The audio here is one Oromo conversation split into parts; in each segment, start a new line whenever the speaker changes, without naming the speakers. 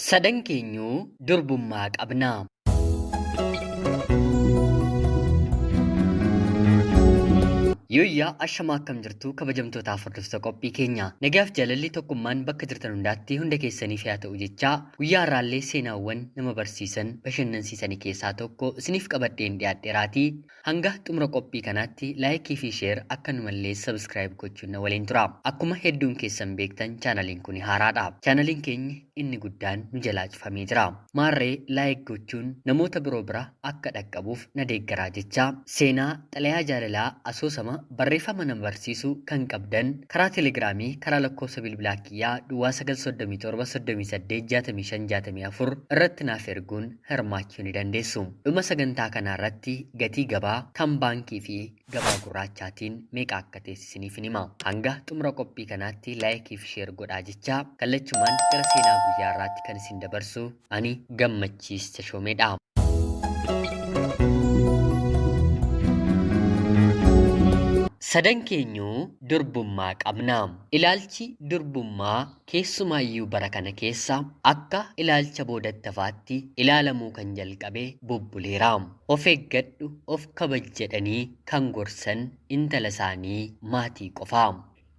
Sadan keenyuu durbummaa qabna. Yooyyaa ashamaa akkam jirtu kabajamtootaaf hordoftoota qophii keenya. Nagaaf jaalalli tokkummaan bakka jirtan hundaatti hunda keessaniif haa ta'u jechaa guyyaa har'aallee seenaawwan nama barsiisan bashannansiisanii keessaa tokko isiniif qabadheen dhiyaadheeraatii hanga xumura qophii kanaatti laayikii fi sheer akkanumallee sabskiraayib gochuun na waliin tura. Akkuma hedduun keessan beektan chaanaliin kun haaraadha. Chaanaliin keenya inni guddaan nu jalaa cufamee jira. Maarree laayik gochuun namoota biroo bira akka dhaqqabuuf na deeggaraa jechaa seenaa xalayaa jaalalaa asoosama barreeffama nama barsiisuu kan qabdan karaa teelegiraamii karaa lakkoofsa bilbilaa kiyyaa duwwaa 937 irratti naaf erguun hirmaachuu ni dandeessu. Dhuma sagantaa kanarratti gatii gabaa kan baankii fi gabaa gurraachaatiin meeqa akka teessisiniif hima. Hanga xumura qophii kanaatti laayikii fi sheer godhaa jechaa kallachumaan gara seenaa guyyaa har'aatti kan isin dabarsu ani Gammachiis Tashoomeedha. Sadan keenyuu durbummaa qabna. Ilaalchi durbummaa keessumaayyuu bara kana keessa akka ilaalcha boodattafaatti ilaalamuu kan jalqabe bubbuleera. Of eeggadhu, of kabaj jedhanii kan gorsan intala isaanii maatii qofa.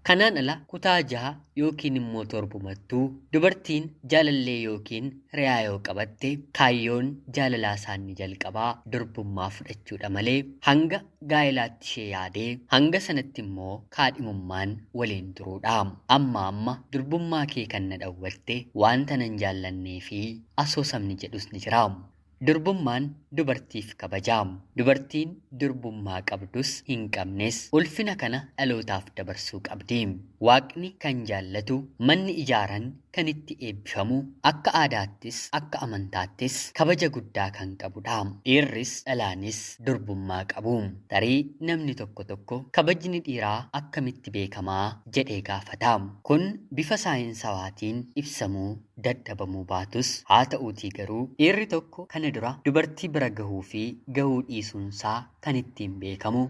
Kanaan ala kutaa 6 yookiin immoo torbumattuu dubartiin jaalallee yookiin riyaa yoo qabatte kaayyoon jaalalaa isaanii jalqabaa durbummaa fudhachuudha malee hanga gaa'ilaatti ishee yaadee hanga sanatti immoo kaadhimummaan waliin turuudha. Amma durbummaa kee kan na dhawwatte wanta nan jaallannee fi asoosamni jedhus ni jira. Durbummaan dubartiif kabajaam. Dubartiin durbummaa qabdus hin qabnes ulfina kana dhalootaaf dabarsuu qabdi. Waaqni kan jaallatu manni ijaaran kan itti eebbifamu akka aadaattis akka amantaattis kabaja guddaa kan qabudha. Dhiirris dhalaanis durbummaa qabu. Tarii namni tokko kabajni dhiiraa akkamitti beekamaa jedhee gaafata. Kun bifa saayinsawaatiin ibsamuu dadhabamuu baatus haa ta'uutii garuu dhiirri tokko kana dura dubartii bira gahuu fi gahuu dhiisuunsaa kan ittiin beekamu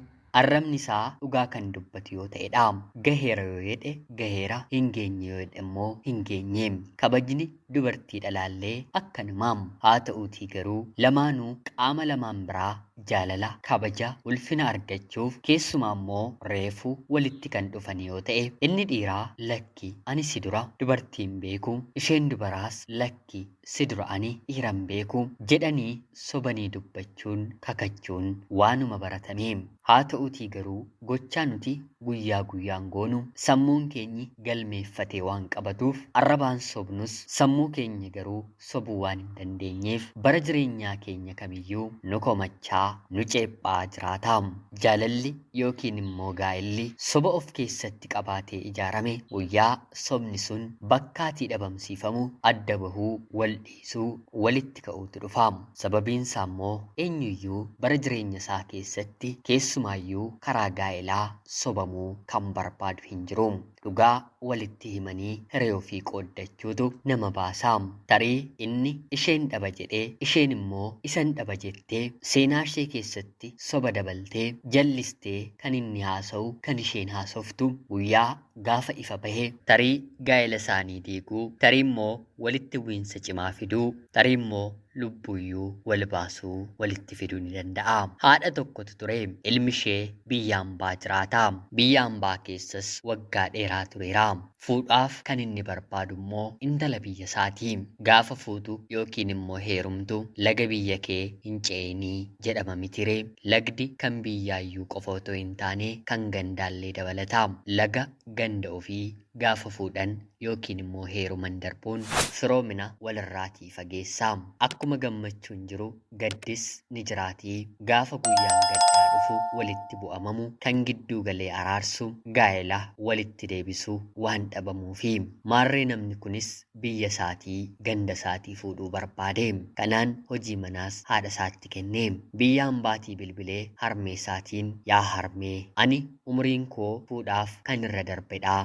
arrabni isaa dhugaa kan dubbatu yoo ta'edha. Gaheera yoo jedhe gaheera, hin geenye yoo jedhe immoo hin geenye. Kabajni dubartii dhalaallee akkanumaam. Haa ta'uutii garuu lamaanuu qaama lamaan biraa jaalala, kabaja, ulfina argachuuf keessumaa immoo reefu walitti kan dhufan yoo ta'e inni dhiiraa lakki ani si dura dubartiin beeku, isheen dubaraas lakki si dura ani dhiiran beeku jedhanii sobanii dubbachuun kakachuun waanuma baratame. Haa ta'uutii garuu gochaa nuti guyyaa guyyaan goonu sammuun keenyi galmeeffatee waan qabatuuf arrabaan sobnus sammuu keenya garuu sobuu waan hin dandeenyeef bara jireenyaa keenya kamiyyuu nu komachaa nu ceephaa jiraata. Jaalalli yookiin immoo gaa'illi soba of keessatti qabaatee ijaarame guyyaa sobni sun bakkaatii dhabamsiifamu adda bahuu, wal dhiisuu, walitti ka'uutu dhufa. Sababiinsaa immoo eenyuyyuu bara jireenya isaa keessatti keessumaayyuu karaa gaa'ilaa sobamuu kan barbaadu hin jiru. Dhugaa walitti himanii hiree ofii qooddachuutu nama baasa. Tarii inni isheen dhaba jedhee isheen immoo isan dhaba jettee seenaa ishee keessatti soba dabaltee jallistee kan inni haasa'u kan isheen haasoftu guyyaa gaafa ifa bahee tarii gaa'ela isaanii diiguu, tarii immoo walitti bu'iinsa cimaa fiduu, tarii immoo lubbuyyuu wal baasuu walitti fiduu ni danda'a. Haadha tokkotu ture. Ilmi ishee biyya hambaa jiraata. Biyya hambaa keessas waggaa dheeraa tureera. Fuudhaaf kan inni barbaadu immoo intala biyya isaati. Gaafa fuutu yookiin immoo heerumtu laga biyya kee hin ce'inii jedhama mitire. Lagdi kan biyyaayyuu qofa otoo hin taane kan gandaallee dabalata. Laga ganda ofii gaafa fuudhan yookiin immoo heeruman darbuun firoomina walirraatii fageessa. Akkuma gammachuun jiru gaddis ni jiraatii. Gaafa guyyaan gaddaa dhufu walitti bu'amamu kan gidduu galee araarsu gaa'ela walitti deebisu waan dhabamuufi maarree namni kunis biyya isaatii ganda isaatii fuudhuu barbaade. Kanaan hojii manaas haadha isaatti kenne. Biyya hambaatii bilbilee harmee isaatiin yaa harmee ani umriin koo fuudhaaf kan irra darbedha.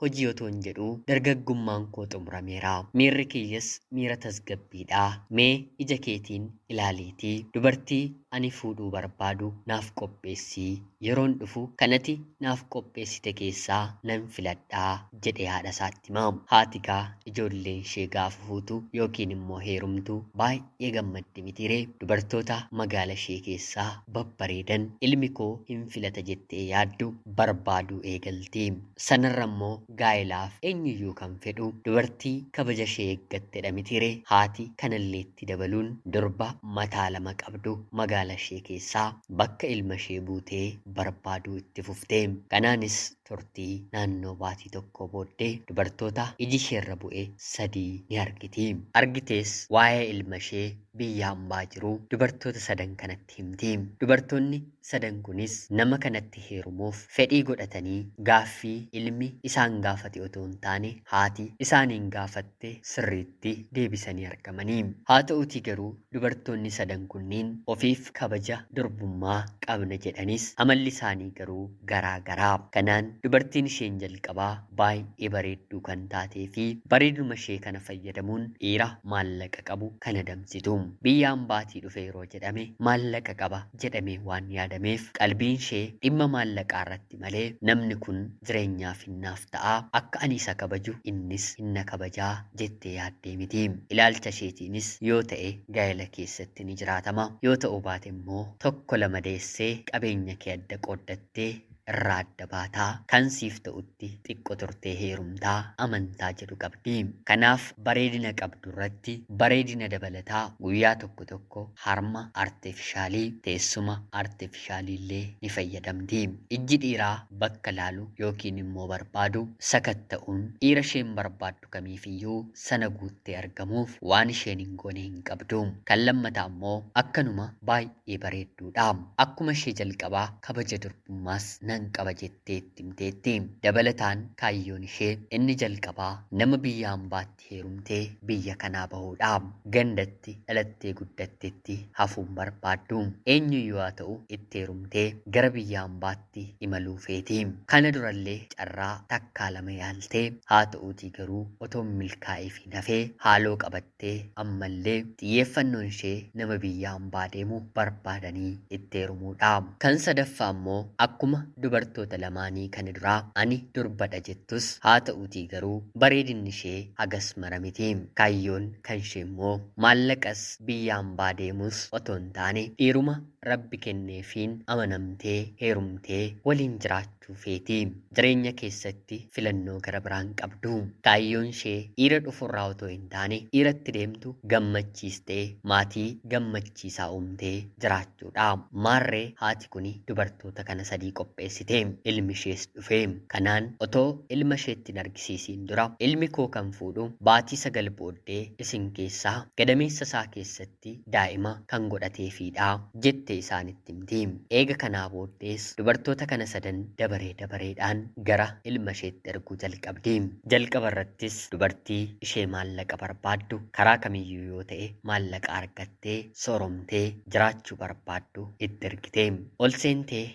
Hojii otoo hin jedhu dargaggummaan koo xumurameera. Miirri kiyyas miira tasgabbiidha. Mee ija keetiin ilaaliitii dubartii ani fuudhuu barbaadu naaf qopheessii yeroon dhufu kanati naaf qopheessite keessaa nan filadhaa jedhe haadha isaatti himaam. Haati kaa ijoolleen ishee gaafa fuutu yookiin immoo heerumtu baay'ee gammaddi mitiree dubartoota magaala ishee keessaa babbareedan ilmi koo hin filata jettee yaaddu barbaaduu eegalti. Sanarra immoo gaa'ilaaf eenyuyyuu kan fedhu dubartii kabaja ishee eeggattedha mitiree haati kanalleetti dabaluun durba mataa lama qabdu magaala ishee keessaa bakka ilma ishee buutee barbaaduu itti fufte. Kanaanis turtii naannoo baatii tokko booddee dubartoota iji isheerra bu'e 3 ni argiti. Argitees waa'ee ilma ishee biyya hambaa jiru dubartoota 3 kanatti himti. Dubartoonni 3 kunis nama kanatti heerumuuf fedhii godhatanii gaaffii ilmi isaan gaafate otoo hin taane haati isaaniin gaafatte sirriitti deebisanii argamanii. Haa ta'uutii garuu dubartoonni 3 kunniin ofiif kabaja durbummaa qabna jedhanis amalli isaanii garuu garaa garaa. Kanaan dubartiin isheen jalqabaa baay'ee bareedduu kan taatee fi bareeduma ishee kana fayyadamuun dhiira maallaqa qabu kan adamsitu. Biyya hambaatii dhufe yeroo jedhame maallaqa qaba jedhamee waan yaadameef qalbiin ishee dhimma maallaqaa irratti malee namni kun jireenyaaf hinnaaf ta'a akka ani isa kabaju innis hinna kabajaa jettee yaaddee miti. Ilaalcha isheetiinis yoo ta'e gaa'ela keessatti ni jiraatama yoo ta'u baate immoo tokko lama deessee qabeenya kee adda qooddattee irraa adda baataa kan siif ta'utti xiqqoo turtee heerumtaa amantaa jedhu qabdi. Kanaaf bareedina qabdu irratti bareedina dabalataa guyyaa tokko tokko harma artifishaalii teessuma artifishaalii illee ni fayyadamti. Ijji dhiiraa bakka laalu yookiin immoo barbaadu sakatta'uun dhiira isheen barbaaddu kamiifiyyuu sana guuttee argamuuf waan isheen hin goone hin qabdu. Kan lammataa immoo akkanuma baay'ee bareedduudha. Akkuma ishee jalqabaa kabaja durbummaas nan qaba jettee itti himteetti. Dabalataan kaayyoon ishee inni jalqabaa nama biyya hambaatti heerumtee biyya kanaa bahuudha. Gandatti dhalattee guddatteetti hafuun barbaaddu. Eenyuyyuu haa ta'u itti heerumtee gara biyya hambaatti imaluu feeti. Kana durallee carraa takkaa lama yaaltee haa ta'uutii garuu otoo milkaa'ee fi nafee haaloo qabattee ammallee xiyyeeffannoon ishee nama biyya hambaa deemu barbaadanii itti heerumuudha. Kan sadaffaa immoo akkuma dubartoota lamaanii kana duraa ani durbadha jettus haa ta'uutii garuu bareedinni ishee hagas mara miti. Kaayyoon kan ishee immoo maallaqas biyya hambaa deemus otoo hin taane dhiiruma rabbi kenneefiin amanamtee heerumtee waliin jiraachuu feeti. Jireenya keessatti filannoo gara biraan qabdu. Kaayyoon ishee dhiira dhufurraa otoo hin taane dhiiratti deemtu gammachiistee maatii gammachiisaa uumtee jiraachuudha. Maarree haati kuni dubartoota kana 3 qopheessite. Ilmi ishees dhufe. Kanaan otoo ilma isheetti hin argisiisiin dura ilmi koo kan fuudhu baatii 9 booddee isin keessaa gadameessa isaa keessatti daa'ima kan godhateefidha jette isaanitti himti. Eega kanaa booddees dubartoota kana 3 dabareedhaan gara ilma isheetti erguu jalqabdi. Jalqaba irrattis dubartii ishee maallaqa barbaaddu karaa kamiyyuu yoo ta'e maallaqa argattee sooromtee jiraachuu barbaaddu itti ergite. Ol seentee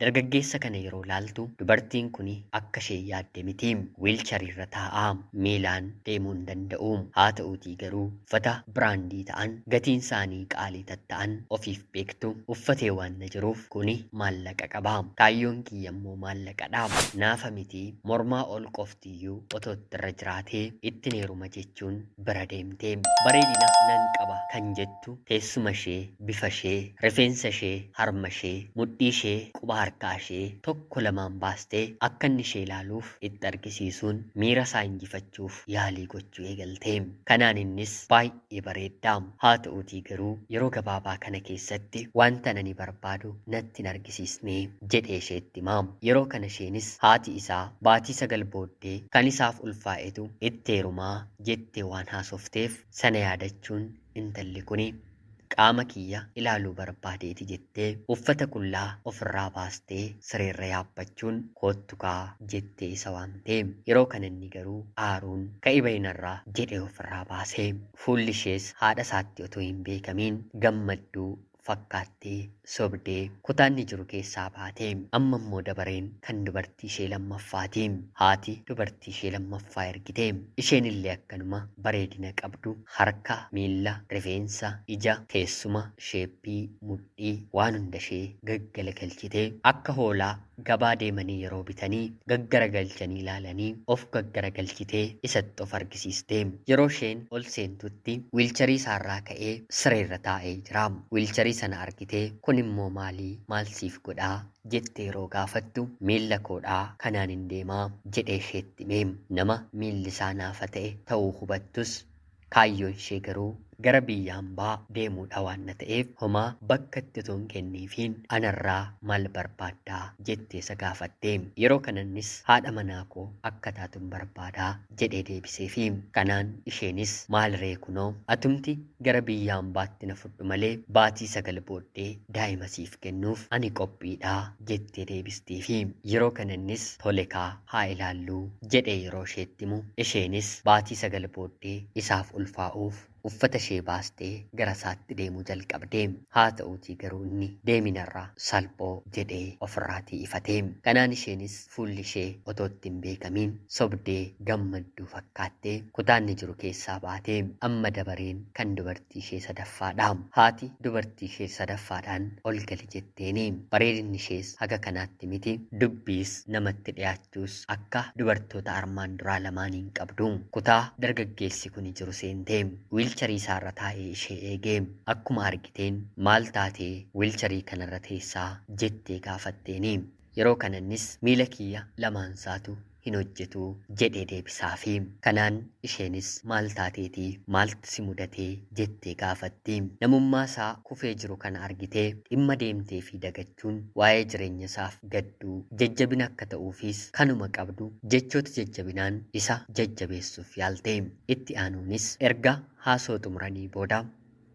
dargaggeessa kana yeroo laaltu dubartiin kun akka ishee yaadde miti. Wiilcharii irra taa'aa miilaan deemuu hin danda'u. Haa ta'uutii garuu uffata biraandii ta'an gatiin isaanii qaalii tatta'an ofiif beektu uffatee waan na jiruuf kuni maallaqa qaba. Kaayyoon kiyya immoo maallaqadha. Naafa miti mormaa ol qoftiyyuu otoo irra jiraatee ittiin heeruma jechuun bira deemte. Bareedina nan qaba kan jettu teessuma ishee, bifa ishee, rifeensa ishee, harma ishee, mudhii ishee, quba harkaa ishee tokko lamaan baastee akka inni ishee ilaaluuf itti argisiisuun miira isaa injifachuuf yaalii gochuu eegalte. Kanaan innis baay'ee bareedda. Haa ta'uutii garuu yeroo gabaabaa kana keessatti wanta ani barbaadu natti hin argisiisne jedhee isheetti himaam. Yeroo kana isheenis haati isaa baatii 9 booddee kan isaaf ulfaa'etu itti heerumaa jettee waan haasofteef sana yaadachuun intalli kuni qaama kiyya ilaaluu barbaadeeti jettee uffata qullaa ofirraa baastee sireerra yaabbachuun koottukaa jettee isa waamte. Yeroo kana inni garuu aaruun ka'ii bahinarraa jedhee ofirraa baase. Fuulli ishees haadha isaatti otoo hin beekamiin gammadduu fakkaattee sobdee kutaan ni jiru keessaa baatee amma immoo dabareen kan dubartii ishee lammaffaatii. Haati dubartii ishee lammaffaa ergitee isheen illee akkanuma bareedina qabdu harka, miilla, rifeensa, ija, teessuma, sheeppii, mudhii waan hunda ishee gaggalagalchitee akka hoolaa gabaa deemanii yeroo bitanii gaggaragalchanii ilaalanii of gaggaragalchitee isatti of argisiiste. Yeroo isheen ol seentutti wiilcharii isaarraa ka'ee sireerra taa'ee jira. Wiilcharii sana argitee kun immoo maalii maal siif godhaa jettee yeroo gaafattu miilla koodhaa kanaan hin deemaa jedhee isheetti hime. Nama miilli isaa naafa ta'e ta'uu hubattus kaayyoon ishee garuu gara biyya hambaa deemuudha waan ta'eef homaa bakka itti osoo hin kenniifiin anarraa maal barbaaddaa jettee isa gaafatte. Yeroo kanannis haadha manaa koo akka taatun barbaadaa jedhee deebiseefi kanaan isheenis maal ree kunoo atumti gara biyya hambaatti na fudhu malee baatii 9 booddee daa'ima siif kennuuf ani qophiidhaa jettee deebisteefi yeroo kanannis tolekaa haa ilaalluu jedhee yeroo isheetti himu isheenis baatii 9 booddee isaaf ulfaa'uuf uffata ishee baastee gara isaatti deemuu jalqabde. Haa ta'uutii garuu inni deeminarraa salphoo jedhee ofirraatii ifate. Kanaan isheenis fuulli ishee otoo itti hin beekamiin sobdee gammadduu fakkaattee kutaanni jiru keessaa baatee amma dabareen kan dubartii ishee sadaffaadha. Haati dubartii ishee sadaffaadhaan ol gali jetteeni. Bareedinni ishees haga kanaatti miti. Dubbiis namatti dhiyaachuus akka dubartoota armaan duraa lamaaniin qabdu. Kutaa dargaggeessi kun jiru seentee wiilcharii isaarra taa'ee ishee eegee akkuma argiteen maal taatee wiilcharii kanarra teessaa jettee gaafatteeni. Yeroo kanannis miila kiyya lamaansaatu hin hojjetu jedhee deebisaafi kanaan isheenis maal taateetii maaltu si mudatee jettee gaafatti. Namummaa isaa kufee jiru kana argitee dhimma deemtee fi dagachuun waa'ee jireenya isaaf gadduu jajjabina akka ta'uufis kanuma qabdu jechoota jajjabinaan isa jajjabeessuuf yaalte. Itti aanuunis erga haasoo xumuranii booda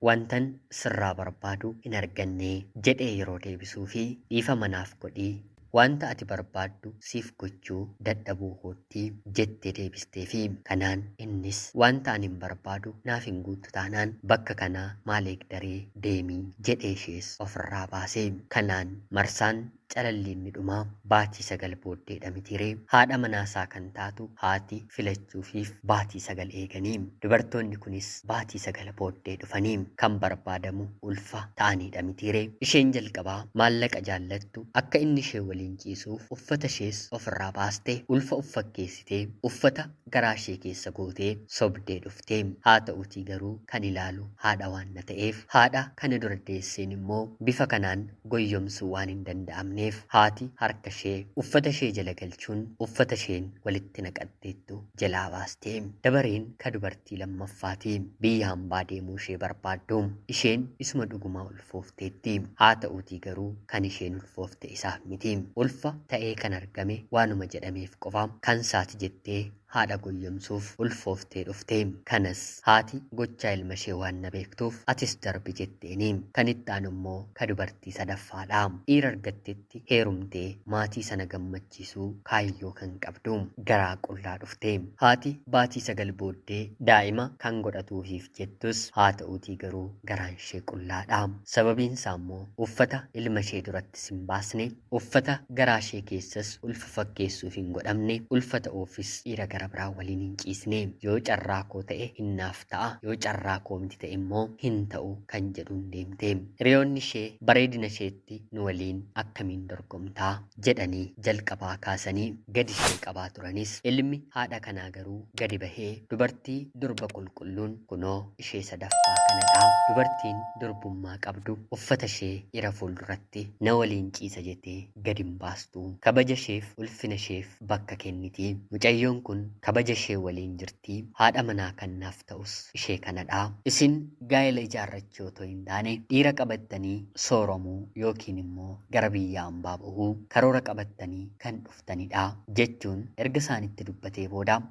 wantan sirraa barbaadu hin arganne jedhee yeroo deebisuu fi dhiifama naaf godhii wanta ati barbaaddu siif gochuu dadhabuu kootti jettee deebisteefi kanaan innis wanta ani hin barbaadu naaf hin guutu taanaan bakka kanaa maal eegdaree deemii jedhee ishees ofirraa baase. Kanaan marsaan calalliin ni dhumaa baatii 9 booddeedha mitiree haadha manaasaa kan taatu haati filachuufiif baatii 9 eeganii dubartoonni kunis baatii 9 booddee dhufanii kan barbaadamu ulfa ta'aniidha mitiree. Isheen jalqabaa maallaqa jaallattu akka inni ishee waliin ciisuuf uffata ishees ofirraa baaste ulfa uffakkeessitee uffata garaa ishee keessa gootee sobdee dhufte. Haa ta'uutii garuu kan ilaalu haadha waan ta'eef haadha kana dura deesseen immoo bifa kanaan goyyomsuu waan hin danda'amne haati harka ishee uffata ishee jala galchuun uffata isheen walitti naqatteettu jalaa baaste. Dabareen ka dubartii lammaffaatii biyya hambaa deemuu ishee barbaaddu isheen isuma dhugumaa ulfoofteetti. Haa ta'uutii garuu kan isheen ulfoofte isaaf miti. Ulfa ta'ee kan argame waanuma jedhameef qofa kan saati jettee haadha goyyomsuuf ulfooftee dhufte. Kanas haati gochaa ilma ishee waan na beektuuf atis darbi jetteeni. Kan itti aanu immoo ka dubartii sadaffaadha. Dhiira argattetti heerumtee maatii sana gammachiisuu kaayyoo kan qabdu garaa qullaa dhufte. Haati baatii 9 booddee daa'ima kan godhatuufiif jettus haa ta'uutii garuu garaan ishee qullaadha. Sababiin isaa immoo uffata ilma ishee duratti hin baasne uffata garaa ishee keessas ulfa fakkeessuuf hin godhamne ulfa ta'uufis dhiira gara biraa waliin hin ciisne. Yoo carraa koo ta'e hinnaaf ta'a yoo carraa koo miti ta'e immoo hin ta'u kan jedhuun deemte. Hiriyoonni ishee bareedina isheetti nu waliin akkamiin dorgomtaa jedhanii jalqabaa kaasanii gadi ishee qabaa turanis ilmi haadha kanaa garuu gadi bahee dubartii durba qulqulluun kunoo ishee sadaffaa kanadha. Dubartiin durbummaa qabdu uffata ishee dhiira fuulduratti na waliin ciisa jettee gadi hin baastu. Kabaja isheef ulfina isheef bakka kenniti. Mucayyoon kun kabaja ishee waliin jirti. Haadha manaa kan naaf ta'us ishee kanadha. Isin gaa'ela ijaarrachuu otoo hin taane dhiira qabattanii sooromuu yookiin immoo gara biyya hambaa bahuu karoora qabattanii kan dhuftanidha jechuun erga isaanitti dubbatee booda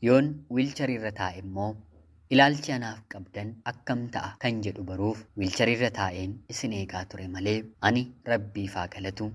yoon wiilchariirra taa'e immoo ilaalchi anaaf qabdan akkam ta'a kan jedhu baruuf wiilchariirra taa'een isin eegaa ture malee ani rabbiifaa galatu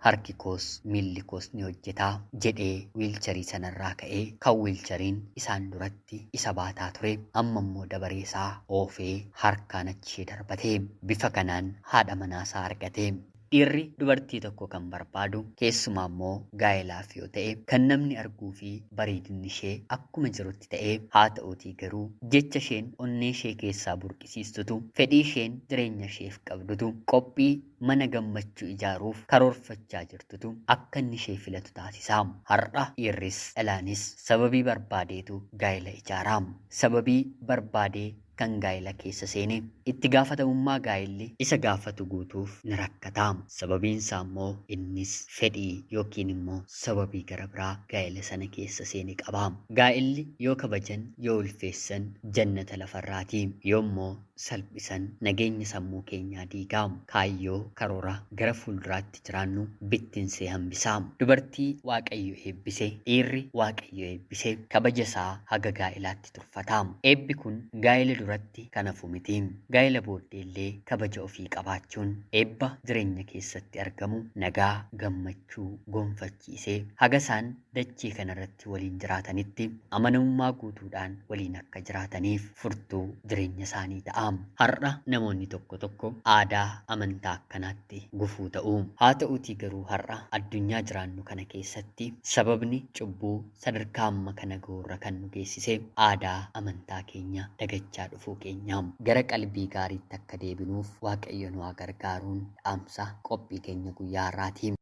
harki koos miilli koos ni hojjetaa jedhee wiilcharii sanarraa ka'ee kan wiilchariin isaan duratti isa baataa ture amma immoo dabareesaa oofee harkaan achii darbatee bifa kanaan haadha manaasaa argate. Dhiirri dubartii tokko kan barbaadu keessumaa immoo gaa'elaaf yoo ta'e kan namni arguu fi bareedinni ishee akkuma jirutti ta'ee haa ta'uutii garuu jecha isheen onnee ishee keessaa burqisiistutu fedhii isheen jireenya isheef qabdutu qophii mana gammachuu ijaaruuf karoorfachaa jirtutu akka inni ishee filatu taasisaa. Har'a dhiirris dhalaanis sababii barbaadeetu gaa'ela ijaaraa. Sababii barbaadee kan gaa'ela keessa seene itti gaafatamummaa gaa'elli isa gaafatu guutuuf ni rakkataa. Sababiin isaa immoo innis fedhii yookiin immoo sababii gara biraa gaa'ela sana keessa seene qaba. Gaa'elli yoo kabajan yoo ulfeessan jannata lafarraati. Yoo immoo salphisan nageenya sammuu keenyaa diigaa. Kaayyoo karoora gara fuulduraatti jiraannu bittinsee hambisaa. Dubartii Waaqayyo eebbise dhiirri Waaqayyo eebbise kabaja isaa haga gaa'elaatti turfataa. Eebbi kun gaa'ela duratti kan hafu miti. Gaa'ela booddeellee kabaja ofii qabaachuun eebba jireenya keessatti argamu nagaa gammachuu gonfachiisee haga isaan dachee kanarratti waliin jiraatanitti amanamummaa guutuudhaan waliin akka jiraataniif furtuu jireenya isaanii ta'a. Har'a namoonni tokko tokko aadaa amantaa akkanaatti gufuu ta'u. Haa ta'uutii garuu har'a addunyaa jiraannu kana keessatti sababni cubbuu sadarkaa amma kana ga'urra kan nu geessise aadaa amantaa keenya dagachaa dhufuu keenya. Gara qalbii gaariitti akka deebinuuf Waaqayyo nu haa gargaaruun dhaamsa qophii keenya guyyaa har'aati.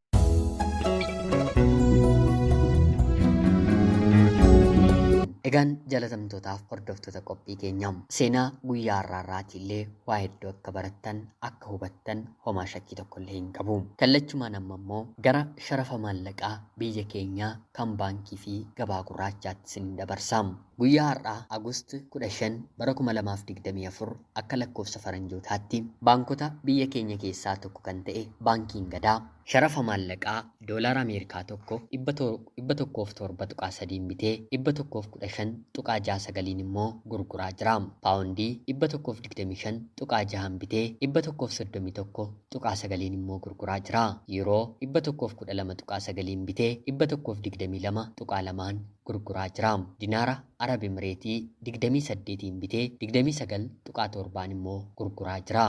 Egaan jaalatamtootaaf hordoftoota qophii keenyaa seenaa guyyaa har'aatiillee waa hedduu akka barattan akka hubattan homaa shakkii tokkollee hin qabu. Kallachumaan amma immoo gara sharafa maallaqaa biyya keenyaa kan baankii fi gabaa gurraachaatti isin dabarsa. Guyyaa har'aa Agost 15 bara 2024 akka lakkoofsa faranjootaatti baankota biyya keenya keessaa tokko kan ta'e baankiin Gadaa sharafa maallaqaa doolaara Ameerikaa tokko 107.3 bitee 115 tuqaa 69 immoo gurguraa jira. Paawundii 125.6 bitee 131 tuqaa 9 immoo gurguraa jira. Yeroo 112.9 bitee 122 tuqaa 2 gurguraa jira. Dinaara Arab Emireetii 28 bitee 29.7 immoo gurguraa jira.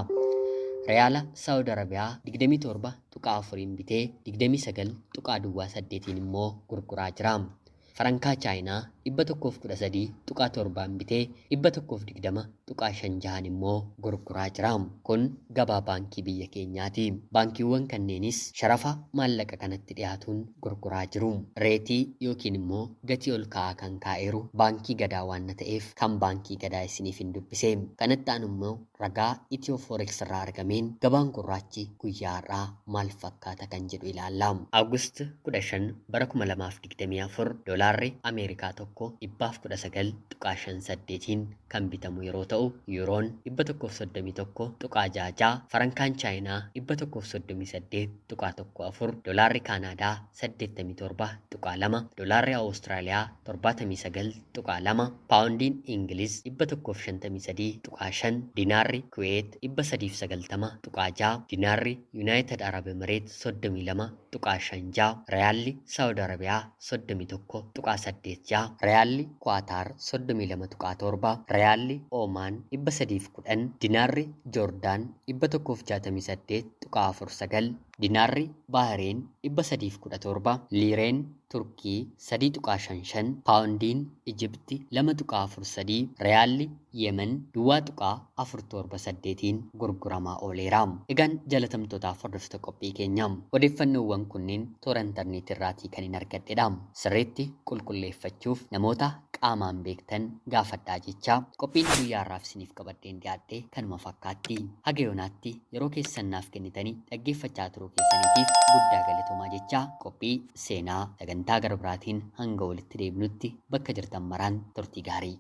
Reyaala Saawud Arabiyaa 27.4 bitee 29.8 immoo gurguraa jira. Farankaa Chaayinaa 113.7 bitee 120.5 immoo gurguraa jira. Kun gabaa baankii biyya keenyaati. Baankiiwwan kanneenis sharafa maallaqa kanatti dhiyaatuun gurguraa jiru. Reetii yookiin immoo gatii ol ka'aa kan kaa'eeru baankii Gadaa waan ta'eef kan baankii Gadaa isiniif hin dubbise. Kanatti aanu immoo ragaa Itiyoo Forex irraa argameen gabaan gurraachi guyyaa har'aa maal fakkaata kan jedhu ilaalla. Agost 15 bara 2024 doolaarri Ameerikaa tokko 119.58 kan bitamu yeroo ta'u Yuuroon 131.6, Farankaan Chaayinaa 138.14, doolaarri Kaanaadaa 87.2, doolaarri Awustiraaliyaa 79.2, paawundiin Ingiliz 153.5, dinaarri Kuweet 390.6, dinaarri Yuunaayitid Arab Emireet 32.5, riyaalli Saawud Arabiyaa 31.8, riyaalli Kwaatar 32.7, riyaalli Oomaan 310, dinaarri Joordaan 168.49, dinaarri Bahareen 317, liireen Turkii 3.55, paawundiin Ijibti 2.43, riyaalli Yemen 2.478 gurguramaa ooleera. Egaan jaalatamtootaaf hordoftoota qophii keenyaa odeeffannoowwan kunneen toora intarneetii irraatii kan hin argadhedha. Sirriitti qulqulleeffachuuf namoota qaamaan beektan gaafadhaa jechaa qophiin guyyaa har'aaf isiniif qabadheen dhiyaadhe kanuma fakkaatti. Haga yoonaatti yeroo keessan naaf kennitanii dhaggeeffachaa turuu keessaniitiif guddaa galatoomaa jechaa qophii seenaa sagantaa gara biraatiin hanga walitti deebinutti bakka jirtan maraan turtii gaarii.